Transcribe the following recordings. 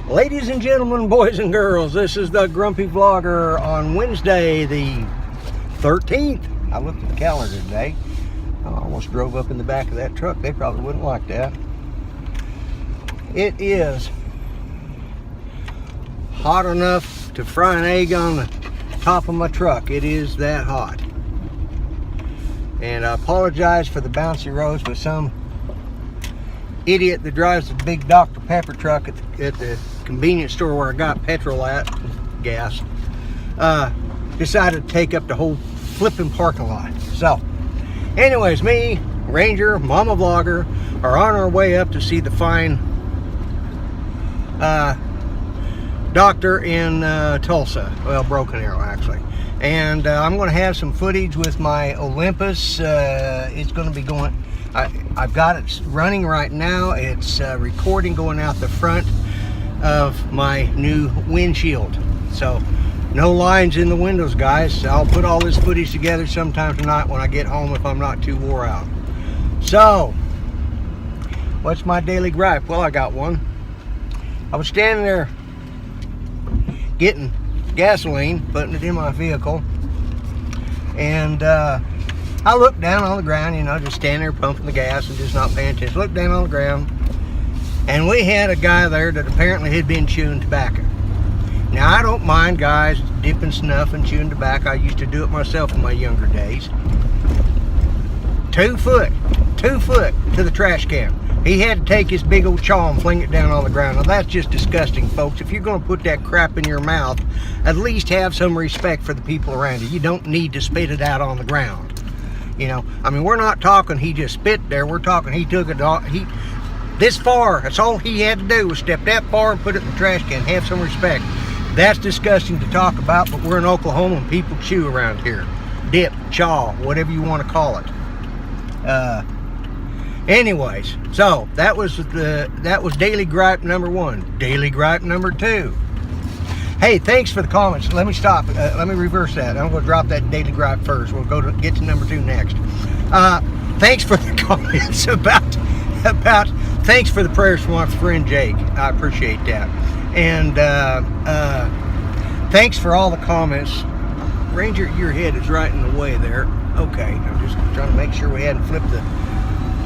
Ladies and gentlemen, boys and girls, this is the Grumpy Vlogger on Wednesday, the 13th. I looked at the calendar today. I almost drove up in the back of that truck. They probably wouldn't like that. It is hot enough to fry an egg on the top of my truck. It is that hot. And I apologize for the bouncy roads, but some idiot that drives the big Dr. Pepper truck at the convenience store where I got petrol at, gas, decided to take up the whole flipping parking lot. So, anyways, me, Ranger, Mama Vlogger, are on our way up to see the fine doctor in Tulsa. Well, Broken Arrow, actually. And I'm going to have some footage with my Olympus. It's going to be going... I've got it running right now. It's recording going out the front of my new windshield. So no lines in the windows, guys. I'll put all this footage together sometime tonight when I get home if I'm not too wore out. So what's my daily gripe? Well, I got one. I was standing there getting gasoline, putting it in my vehicle, and I looked down on the ground, you know, just standing there pumping the gas and just not paying attention. Looked down on the ground, and we had a guy there that apparently had been chewing tobacco. Now, I don't mind guys dipping snuff and chewing tobacco. I used to do it myself in my younger days. 2 foot to the trash can. He had to take his big old chaw and fling it down on the ground. Now, that's just disgusting, folks. If you're going to put that crap in your mouth, at least have some respect for the people around you. You don't need to spit it out on the ground. You know, I mean, we're not talking he just spit there. We're talking he took it, this far. That's all he had to do was step that far and put it in the trash can. Have some respect. That's disgusting to talk about, but we're in Oklahoma and people chew around here. Dip, chaw, whatever you want to call it. Anyways, so that was daily gripe number 1. Daily gripe number 2. Hey, thanks for the comments. Let me stop. Let me reverse that. I'm going to drop that daily gripe first. We'll get to number 2 next. Thanks for the comments about thanks for the prayers from my friend Jake. I appreciate that. And thanks for all the comments. Ranger, your head is right in the way there. Okay, I'm just trying to make sure we hadn't flipped the...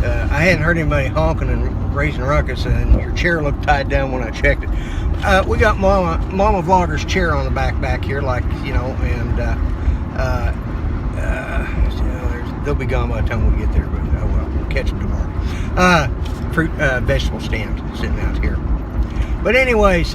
I hadn't heard anybody honking and raising a ruckus, and your chair looked tied down when I checked it. We got Mama Vlogger's chair on the back here, like, you know, and they'll be gone by the time we get there, but oh well, we'll catch them tomorrow. Fruit vegetable stand sitting out here. But anyways,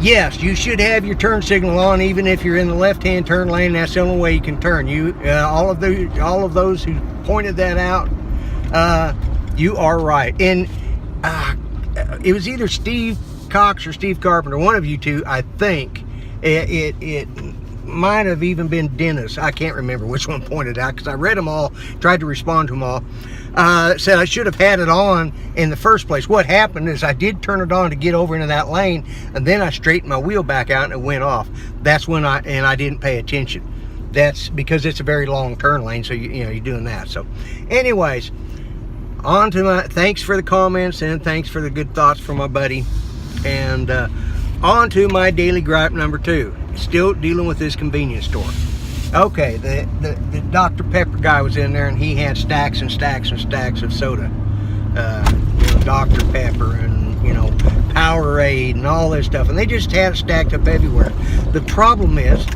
yes, you should have your turn signal on, even if you're in the left-hand turn lane. That's the only way you can turn. All of those who pointed that out, you are right. And it was either Steve Cox or Steve Carpenter, one of you two, I think. It might have even been Dennis. I can't remember which one pointed out, because I read them all, tried to respond to them all. Said I should have had it on in the first place. What happened is I did turn it on to get over into that lane, and then I straightened my wheel back out and it went off. That's when I didn't pay attention. That's because it's a very long turn lane, so you know you're doing that. So anyways, on to my thanks for the comments and thanks for the good thoughts from my buddy. And on to my daily gripe number 2. Still dealing with this convenience store. Okay, the Dr. Pepper guy was in there, and he had stacks and stacks and stacks of soda. You know, Dr. Pepper and, you know, Powerade and all this stuff, and they just had it stacked up everywhere. The problem is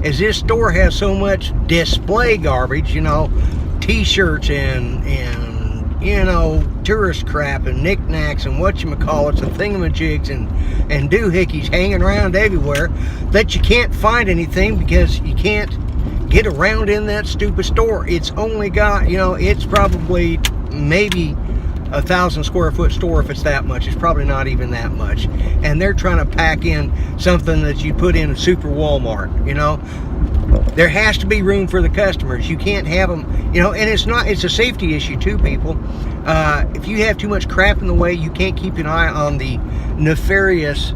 this store has so much display garbage, you know, t-shirts and you know, tourist crap and knickknacks and whatchamacallits and thingamajigs and doohickeys hanging around everywhere, that you can't find anything because you can't get around in that stupid store. It's only got, you know, it's probably maybe 1,000 square foot store, if it's that much. It's probably not even that much. And they're trying to pack in something that you put in a super Walmart, you know. There has to be room for the customers. You can't have them, you know, and it's a safety issue too, people. If you have too much crap in the way, you can't keep an eye on the nefarious.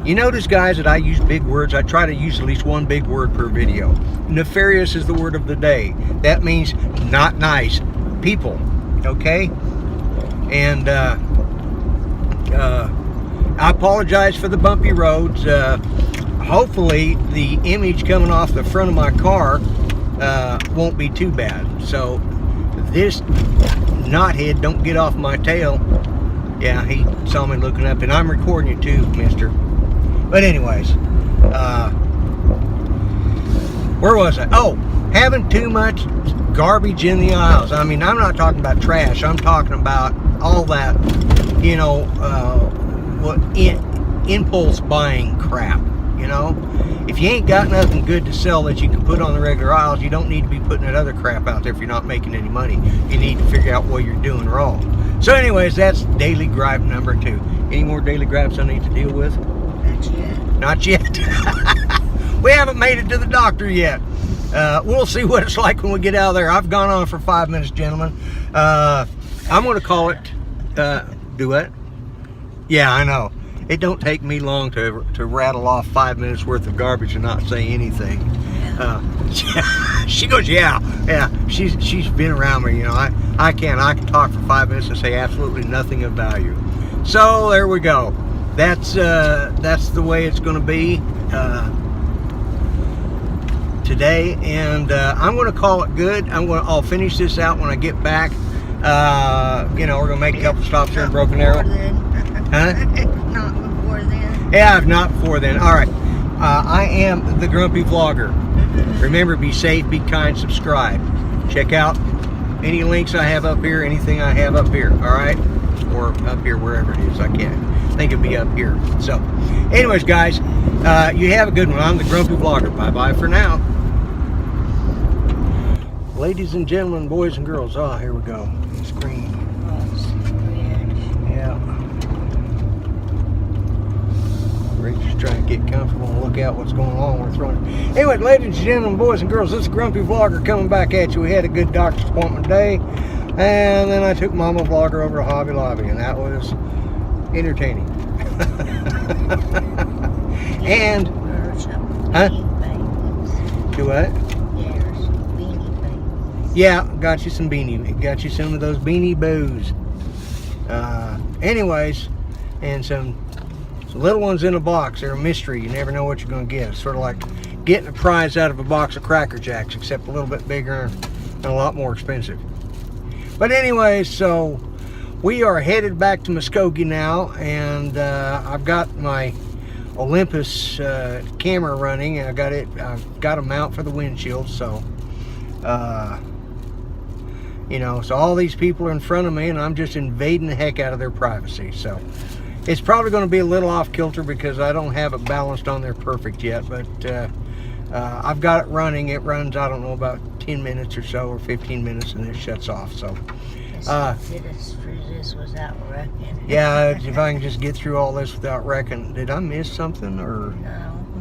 You notice, guys, that I use big words. I try to use at least one big word per video. Nefarious is the word of the day. That means not nice people, okay? And I apologize for the bumpy roads. Hopefully the image coming off the front of my car won't be too bad. So this knothead don't get off my tail. Yeah, he saw me looking up, and I'm recording you too, mister. But anyways, where was I? Oh, having too much garbage in the aisles. I mean, I'm not talking about trash. I'm talking about all that, you know, what impulse buying crap. You know, if you ain't got nothing good to sell that you can put on the regular aisles, you don't need to be putting that other crap out there if you're not making any money. You need to figure out what you're doing wrong. So anyways, that's daily gripe number 2. Any more daily gripes I need to deal with? Not yet. Not yet. We haven't made it to the doctor yet. We'll see what it's like when we get out of there. I've gone on for 5 minutes, gentlemen. I'm going to call it, do what? Yeah, I know. It don't take me long to rattle off 5 minutes worth of garbage and not say anything. She goes, yeah. She's been around me, you know. I can talk for 5 minutes and say absolutely nothing of value. So there we go. That's the way it's going to be today, and I'm going to call it good. I'll finish this out when I get back. You know, we're going to make a couple stops here in Broken Arrow. Huh? Not before then. Yeah, if not before then. All right. I am the Grumpy Vlogger. Remember, be safe, be kind, subscribe. Check out any links I have up here, anything I have up here. All right, or up here, wherever it is. I think it'd be up here. So, anyways, guys, you have a good one. I'm the Grumpy Vlogger. Bye bye for now. Ladies and gentlemen, boys and girls. Oh, here we go. It's green. Yeah. We're just trying to get comfortable and look out what's going on. We're throwing. Anyway, ladies and gentlemen, boys and girls, this is Grumpy Vlogger coming back at you. We had a good doctor's appointment today, and then I took Mama Vlogger over to Hobby Lobby, and that was entertaining. And huh? Do what? Yeah, got you some of those beanie boos. Anyways, and some little ones in a box. They're a mystery. You never know what you're going to get. It's sort of like getting a prize out of a box of Cracker Jacks, except a little bit bigger and a lot more expensive. But anyways, so we are headed back to Muskogee now, and I've got my Olympus camera running, and I've got a mount for the windshield, so you know, so all these people are in front of me, and I'm just invading the heck out of their privacy. So it's probably going to be a little off kilter because I don't have it balanced on there perfect yet, but I've got it running. It runs, I don't know, about 10 minutes or so, or 15 minutes, and it shuts off. So this without wrecking. Yeah, if I can just get through all this without wrecking. Did I miss something, or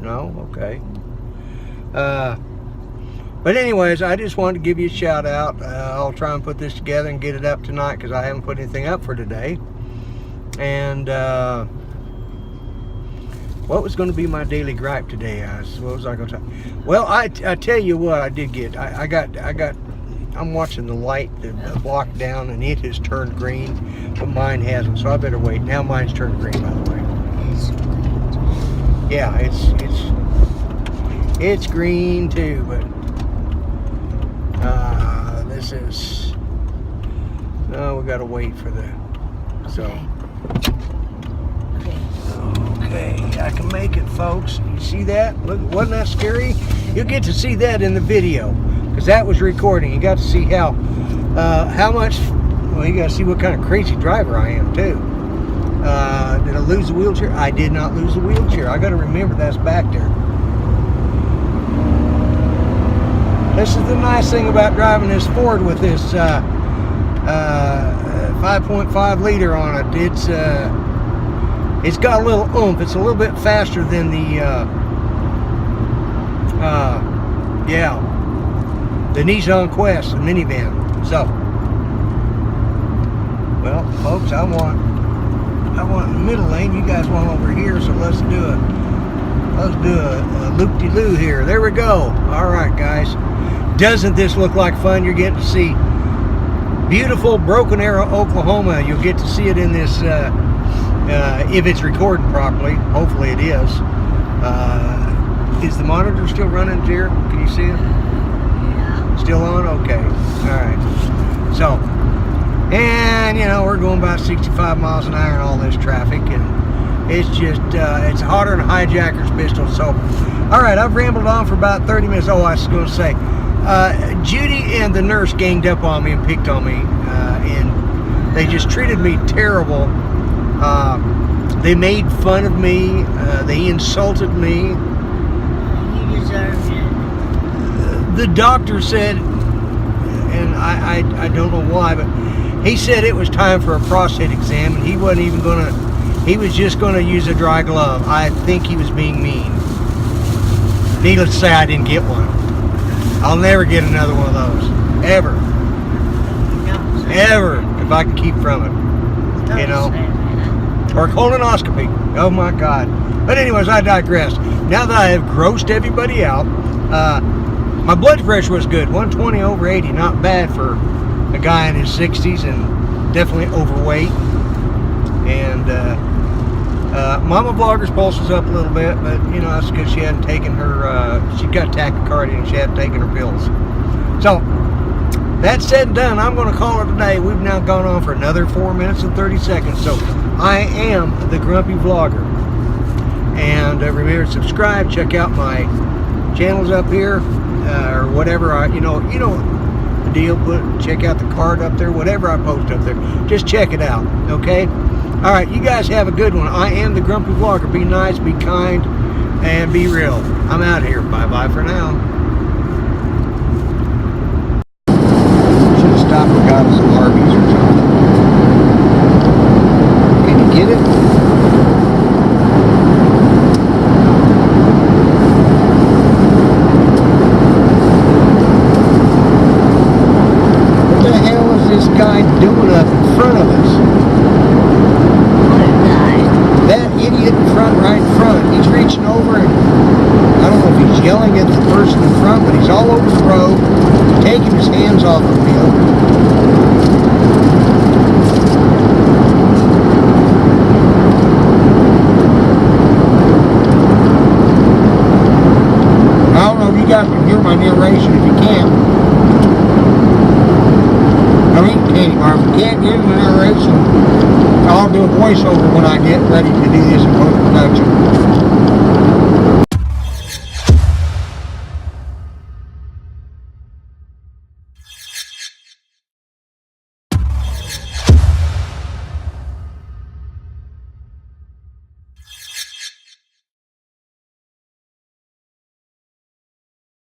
no? Okay. But anyways, I just wanted to give you a shout out. I'll try and put this together and get it up tonight because I haven't put anything up for today. And what was going to be my daily gripe today? What was I going to talk? Well, I tell you what, I did get. I'm watching the light block down, and it has turned green, but mine hasn't. So I better wait. Now mine's turned green, by the way. Yeah, it's green too, but. This is, no, we gotta wait for the, so. Okay, I can make it, folks. You see that? Look, wasn't that scary? You'll get to see that in the video, because that was recording. You got to see how much, well, you got to see what kind of crazy driver I am, too. Did I lose the wheelchair? I did not lose the wheelchair. I got to remember that's back there. This is the nice thing about driving this Ford with this 5.5 liter on it. It's got a little oomph. It's a little bit faster than the Nissan Quest, the minivan. So, well, folks, I want in the middle lane. You guys want over here, so let's do a loop-de-loo here. There we go. All right, guys. Doesn't this look like fun? You're getting to see beautiful Broken Arrow, Oklahoma. You'll get to see it in this if it's recording properly. Hopefully it is. Is the monitor still running, Jer? Can you see it? Yeah. Still on? Okay. All right. So, and you know, we're going about 65 miles an hour in all this traffic, and it's just, it's hotter than a hijacker's pistol. So, all right, I've rambled on for about 30 minutes. Oh, I was going to say, Judy and the nurse ganged up on me and picked on me, and they just treated me terrible. They made fun of me. They insulted me. You deserved it. The doctor said, and I don't know why, but he said it was time for a prostate exam, and he wasn't even gonna, he was just gonna use a dry glove. I think he was being mean. Needless to say, I didn't get one. I'll never get another one of those. Ever. Ever. If I can keep from it. You know? Or colonoscopy. Oh my God. But anyways, I digress. Now that I have grossed everybody out, my blood pressure was good. 120 over 80. Not bad for a guy in his 60s and definitely overweight. And Mama Vlogger's pulse was up a little bit, but you know, that's because she hadn't taken her, she got tachycardia and she hadn't taken her pills. So, that said and done, I'm going to call it a day. We've now gone on for another 4 minutes and 30 seconds. So, I am the Grumpy Vlogger. And remember to subscribe, check out my channels up here, or whatever, you know the deal, check out the card up there, whatever I post up there. Just check it out, okay? Alright, you guys have a good one. I am the Grumpy Vlogger. Be nice, be kind, and be real. I'm out here. Bye-bye for now. Should have stopped and got some Arby's or something. Can you get it? What the hell is this guy doing up in front of us? That idiot in front, right in front, he's reaching over and I don't know if he's yelling at the person in front, but he's all over the road, taking his hands off the wheel. I don't know if you guys can hear my narration. If you can, I mean, if you can't hear the narration, I'll do a voiceover when I get ready to do this in post-production.